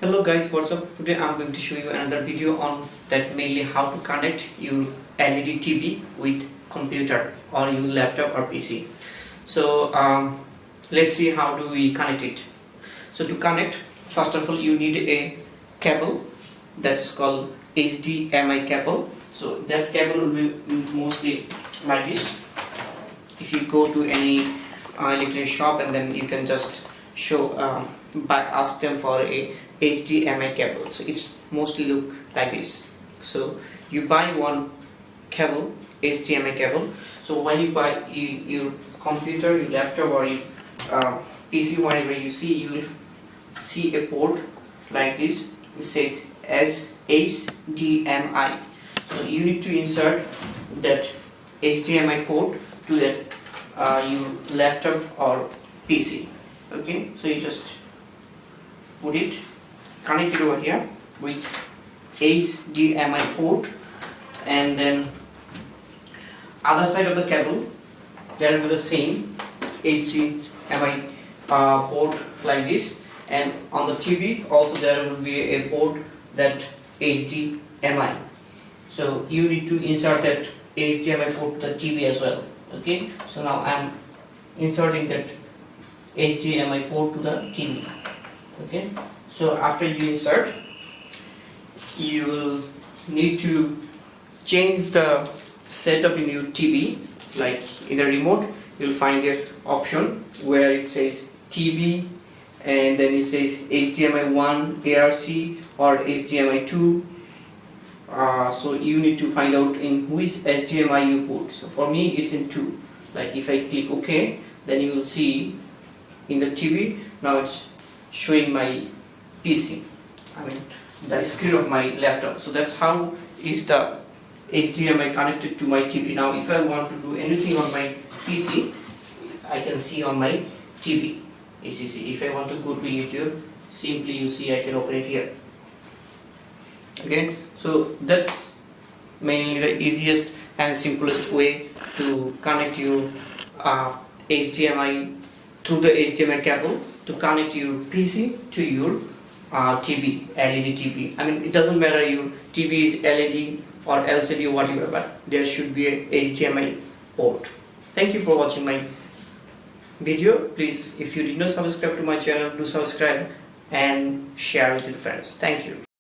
Hello guys, what's up? Today I'm going to show you another video on that, mainly how to connect your LED TV with computer or your laptop or PC. So let's see how do we connect it. So to connect, first of all you need a cable that's called HDMI cable. So that cable will be mostly like this. If you go to any electronic shop and then you can just ask them for a HDMI cable. So it's mostly look like this. So you buy one cable, HDMI cable. So when you buy your computer, your laptop or your PC, whenever you will see a port like this. It says as HDMI. So you need to insert that HDMI port to that your laptop or PC. Okay, so you just put it, connect it over here with HDMI port, and then other side of the cable there will be the same HDMI port like this, and on the TV also there will be a port that HDMI. So you need to insert that HDMI port to the TV as well. Okay, so now I am inserting that HDMI port to the TV. Okay, so after you insert, you will need to change the setup in your TV. Like in the remote you'll find an option where it says TV and then it says HDMI 1 ARC or HDMI 2. So you need to find out in which HDMI you put. So for me it's in 2. Like if I click OK, then you will see in the TV now it's showing my PC, the screen of my laptop. So that's how is the HDMI connected to my TV. Now if I want to do anything on my PC, I can see on my TV. If I want to go to YouTube, simply you see I can open it here. Okay, so that's mainly the easiest and simplest way to connect your HDMI through the HDMI cable to connect your PC to your TV, LED TV. It doesn't matter your TV is LED or LCD or whatever, but there should be a HDMI port. Thank you for watching my video. Please, if you did not subscribe to my channel, do subscribe and share with your friends. Thank you.